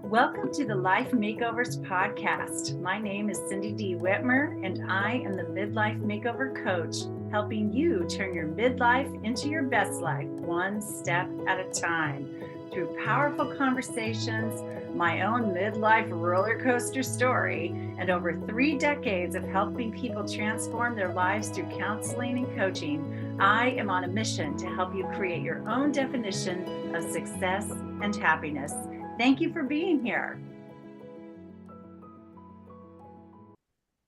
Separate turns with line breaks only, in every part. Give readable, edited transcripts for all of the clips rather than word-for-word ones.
Welcome to the Life Makeovers Podcast. My name is Cindy D. Whitmer, and I am the Midlife Makeover Coach, helping you turn your midlife into your best life, one step at a time. Through powerful conversations, my own midlife roller coaster story, and over 3 decades of helping people transform their lives through counseling and coaching, I am on a mission to help you create your own definition of success and happiness. Thank you for being here.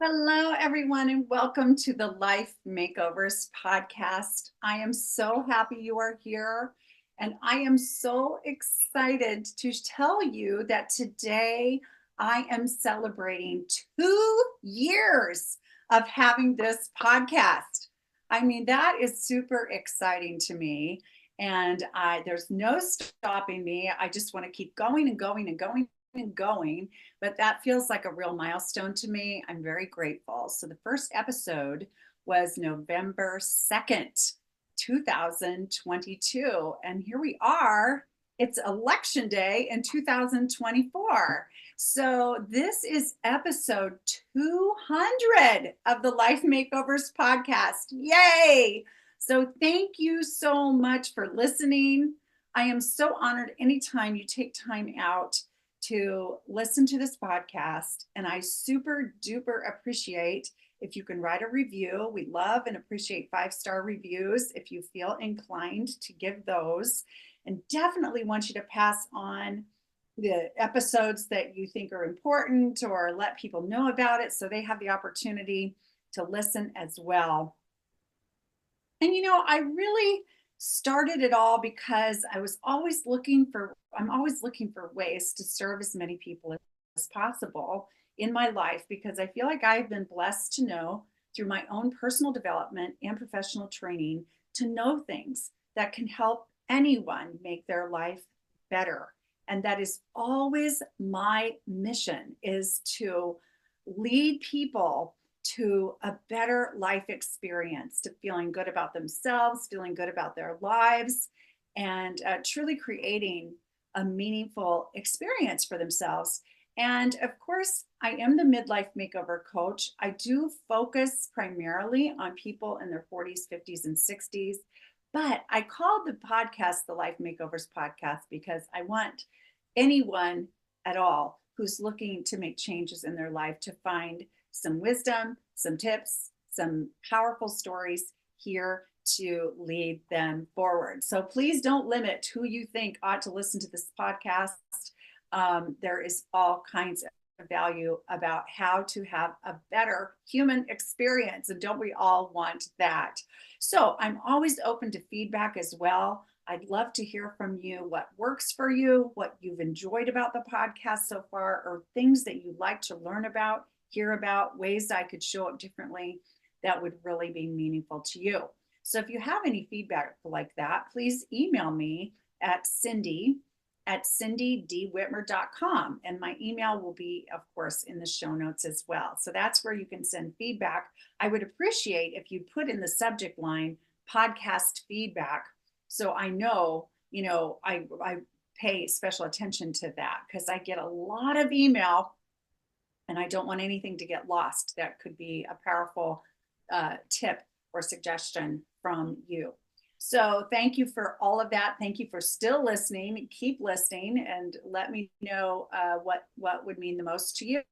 Hello, everyone, and welcome to the Life Makeovers Podcast. I am so happy you are here, and I am so excited to tell you that today I am celebrating 2 years of having this podcast. I mean, that is super exciting to me. And there's no stopping me. I just want to keep going and going and going and going. But that feels like a real milestone to me. I'm very grateful. So the first episode was November 2nd, 2022. And here we are. It's election day in 2024. So this is episode 200 of the Life Makeovers Podcast. Yay! So thank you so much for listening. I am so honored anytime you take time out to listen to this podcast. And I super duper appreciate if you can write a review. We love and appreciate 5-star reviews if you feel inclined to give those. And definitely want you to pass on the episodes that you think are important or let people know about it so they have the opportunity to listen as well. And I really started it all because I'm always looking for ways to serve as many people as possible in my life, because I feel like I've been blessed to know through my own personal development and professional training to know things that can help anyone make their life better. And that is always my mission, is to lead people to a better life experience, to feeling good about themselves, feeling good about their lives, and truly creating a meaningful experience for themselves. And of course, I am the midlife makeover coach. I do focus primarily on people in their 40s, 50s, and 60s. But I called the podcast the Life Makeovers Podcast because I want anyone at all who's looking to make changes in their life to find some wisdom, some tips, some powerful stories here to lead them forward. So please don't limit who you think ought to listen to this podcast. There is all kinds of value about how to have a better human experience. And don't we all want that? So I'm always open to feedback as well. I'd love to hear from you what works for you, what you've enjoyed about the podcast so far, or things that you'd like to learn about, hear about, ways I could show up differently that would really be meaningful to you. So if you have any feedback like that, please email me at cindydwhitmer.com. And my email will be, of course, in the show notes as well. So that's where you can send feedback. I would appreciate if you put in the subject line podcast feedback, so I know, I pay special attention to that, because I get a lot of email and I don't want anything to get lost. That could be a powerful tip or suggestion from you. So thank you for all of that. Thank you for still listening. Keep listening and let me know what would mean the most to you.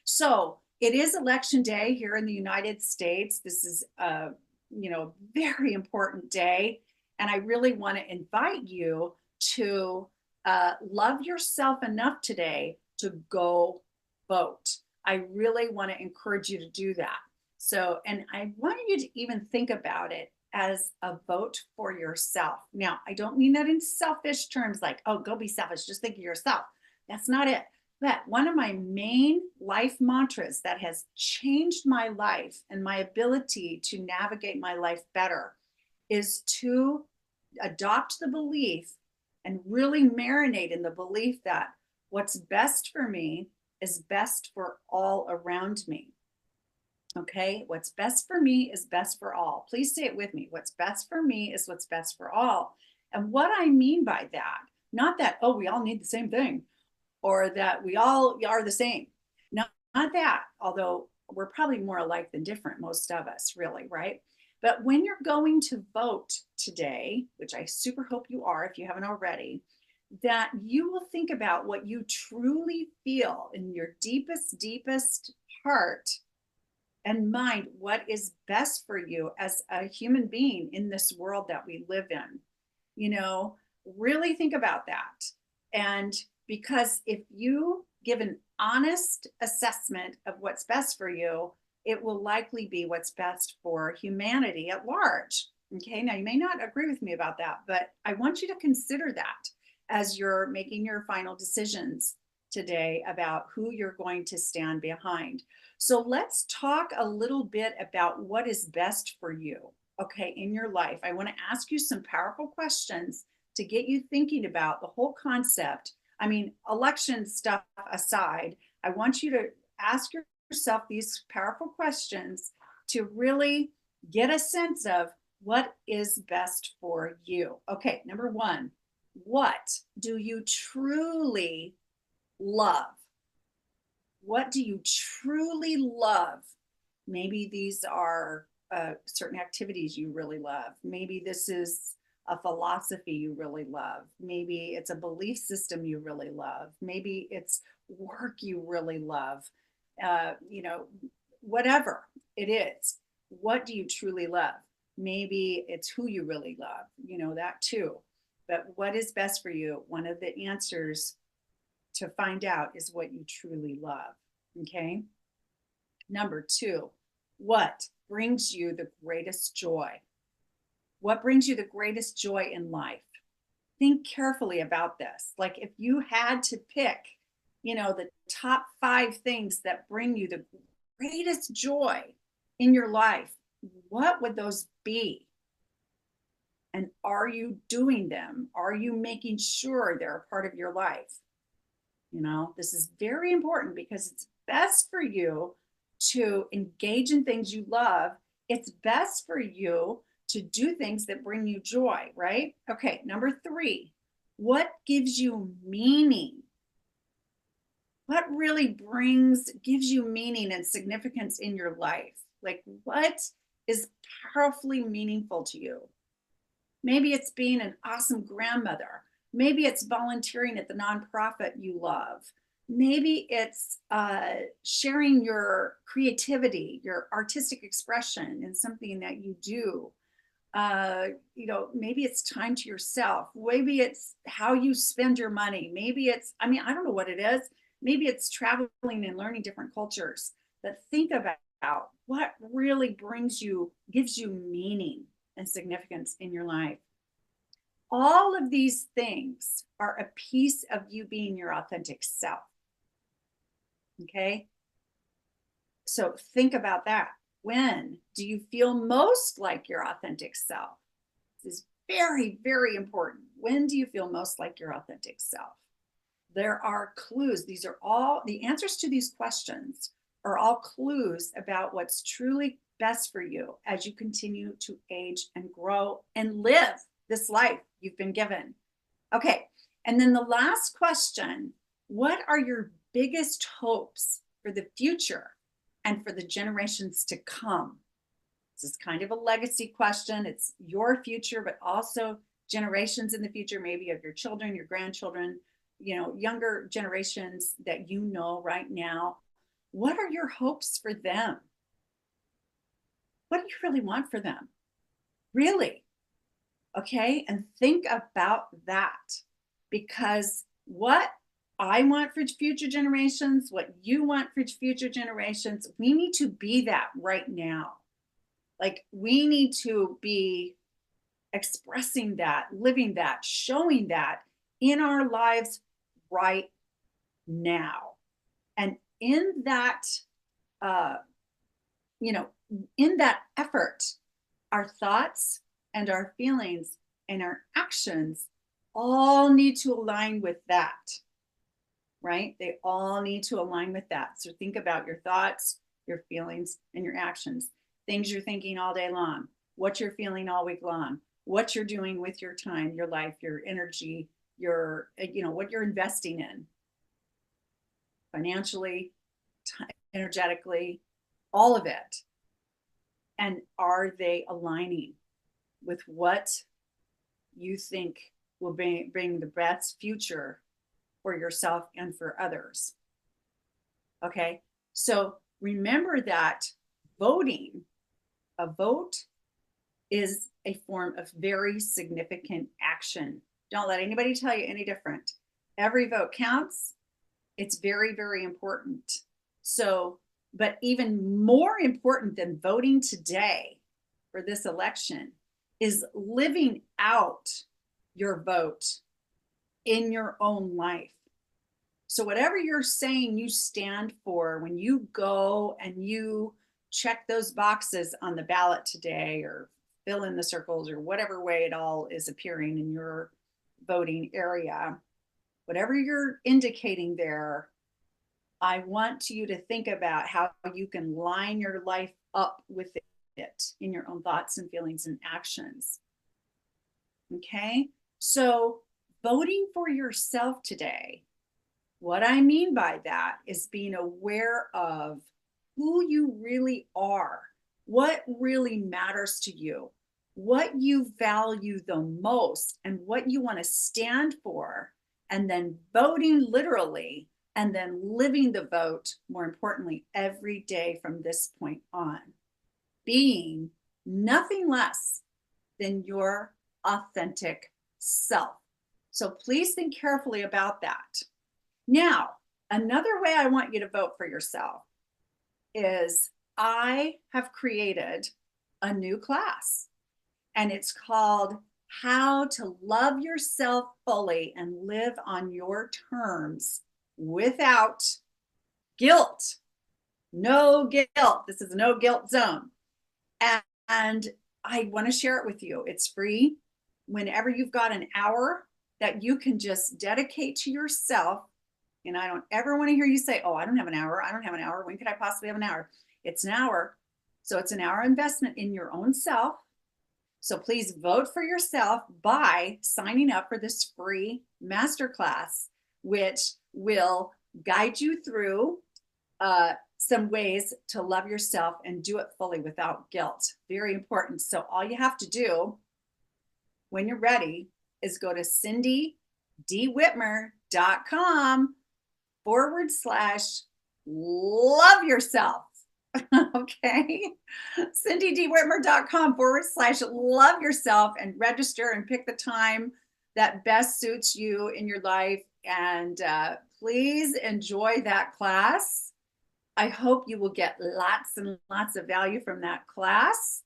So it is election day here in the United States. This is a very important day. And I really want to invite you to love yourself enough today to go vote. I really want to encourage you to do that. So, and I want you to even think about it as a vote for yourself. Now, I don't mean that in selfish terms like, oh, go be selfish, just think of yourself. That's not it. But one of my main life mantras that has changed my life and my ability to navigate my life better is to adopt the belief and really marinate in the belief that what's best for me is best for all around me. Okay, what's best for me is best for all. Please say it with me. What's best for me is what's best for all. And what I mean by that, not that, oh, we all need the same thing. or that we all are the same. Not that, although we're probably more alike than different, most of us, really, right? But when you're going to vote today, which I super hope you are if you haven't already, that you will think about what you truly feel in your deepest heart and mind, what is best for you as a human being in this world that we live in. You know, really think about that. And because if you give an honest assessment of what's best for you, it will likely be what's best for humanity at large. Okay, now you may not agree with me about that, but I want you to consider that as you're making your final decisions today about who you're going to stand behind. So let's talk a little bit about what is best for you, okay, in your life. I want to ask you some powerful questions to get you thinking about the whole concept. I mean, election stuff aside, I want you to ask yourself these powerful questions to really get a sense of what is best for you. Okay, number one, what do you truly love? What do you truly love? Maybe these are certain activities you really love. Maybe this is a philosophy you really love. Maybe it's a belief system you really love. Maybe it's work you really love. You know, whatever it is, what do you truly love? Maybe it's who you really love, you know, that too. But what is best for you? One of the answers to find out is what you truly love. Okay. Number two, what brings you the greatest joy? What brings you the greatest joy in life? Think carefully about this. Like if you had to pick, you know, the top 5 things that bring you the greatest joy in your life, what would those be? And are you doing them? Are you making sure they're a part of your life? You know, this is very important because it's best for you to engage in things you love. It's best for you to do things that bring you joy, right? Okay, number 3, what gives you meaning? What really gives you meaning and significance in your life? Like what is powerfully meaningful to you? Maybe it's being an awesome grandmother. Maybe it's volunteering at the nonprofit you love. Maybe it's sharing your creativity, your artistic expression in something that you do. You know, maybe it's time to yourself. Maybe it's how you spend your money. Maybe it's, I mean, I don't know what it is. Maybe it's traveling and learning different cultures. But think about what really gives you meaning and significance in your life. All of these things are a piece of you being your authentic self. Okay. So think about that. When do you feel most like your authentic self? This is very, very important. When do you feel most like your authentic self? There are clues. These are all the answers to these questions are all clues about what's truly best for you as you continue to age and grow and live this life you've been given. Okay. And then the last question, what are your biggest hopes for the future and for the generations to come? This is kind of a legacy question. It's your future, but also generations in the future, maybe of your children, your grandchildren, you know, younger generations that you know right now. What are your hopes for them? What do you really want for them? Really? Okay. And think about that, because what I want for future generations, what you want for future generations, we need to be that right now. Like we need to be expressing that, living that, showing that in our lives right now. And in that, you know, in that effort, our thoughts and our feelings and our actions all need to align with that, right? They all need to align with that. So think about your thoughts, your feelings, and your actions. Things you're thinking all day long, what you're feeling all week long, what you're doing with your time, your life, your energy, your, you know, what you're investing in. financially, energetically, all of it. And are they aligning with what you think will bring the best future for yourself and for others? Okay, so remember that voting, a vote is a form of very significant action. Don't let anybody tell you any different. Every vote counts. It's very, very important. So, but even more important than voting today for this election is living out your vote in your own life. So whatever you're saying you stand for, when you go and you check those boxes on the ballot today or fill in the circles or whatever way it all is appearing in your voting area, whatever you're indicating there, I want you to think about how you can line your life up with it in your own thoughts and feelings and actions. Okay, so voting for yourself today, what I mean by that is being aware of who you really are, what really matters to you, what you value the most, and what you want to stand for, and then voting literally, and then living the vote, more importantly, every day from this point on, being nothing less than your authentic self. So please think carefully about that. Now, another way I want you to vote for yourself is I have created a new class, and it's called How to Love Yourself Fully and Live on Your Terms Without Guilt. No guilt. This is a no guilt zone. And I want to share it with you. It's free. Whenever you've got an hour that you can just dedicate to yourself. And I don't ever want to hear you say, oh, I don't have an hour. I don't have an hour. When could I possibly have an hour? It's an hour. So it's an hour investment in your own self. So please vote for yourself by signing up for this free masterclass, which will guide you through some ways to love yourself and do it fully without guilt. Very important. So all you have to do when you're ready is go to cindydwhitmer.com/love yourself. Okay. cindydwhitmer.com/love yourself and register and pick the time that best suits you in your life. And please enjoy that class. I hope you will get lots and lots of value from that class.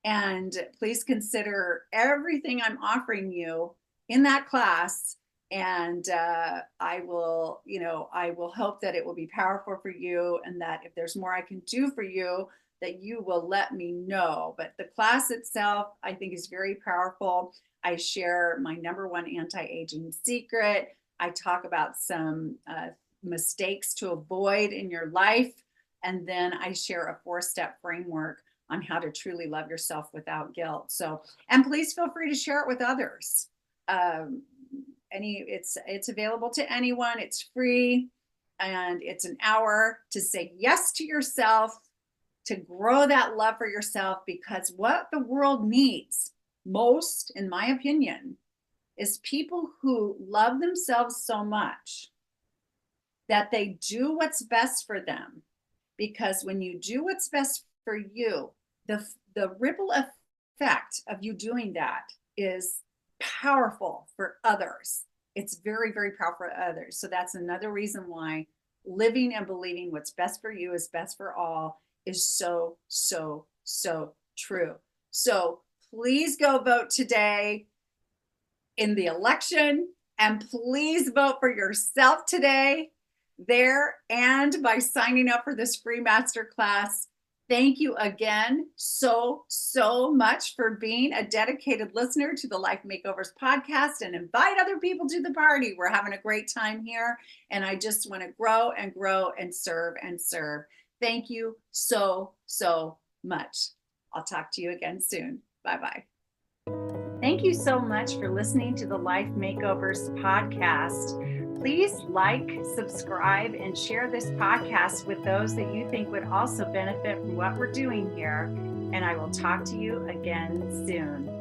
And please consider everything I'm offering you in that class. And I will hope that it will be powerful for you, and that if there's more I can do for you, that you will let me know. But the class itself, I think, is very powerful. I share my number one anti-aging secret. I talk about some mistakes to avoid in your life. And then I share a 4-step framework on how to truly love yourself without guilt. So, and please feel free to share it with others. It's available to anyone. It's free, and it's an hour to say yes to yourself, to grow that love for yourself, because what the world needs most, in my opinion, is people who love themselves so much that they do what's best for them. Because when you do what's best for you, the ripple effect of you doing that is powerful for others. It's very, very powerful for others. So that's another reason why living and believing what's best for you is best for all is so, so, so true. So please go vote today in the election, and please vote for yourself today there and by signing up for this free masterclass. Thank you again so much for being a dedicated listener to the Life Makeovers podcast, and invite other people to the party. We're having a great time here, and I just want to grow and grow and serve and serve. Thank you so much. I'll talk to you again soon. Bye-bye. Thank you so much for listening to the Life Makeovers podcast. Please like, subscribe, and share this podcast with those that you think would also benefit from what we're doing here. And I will talk to you again soon.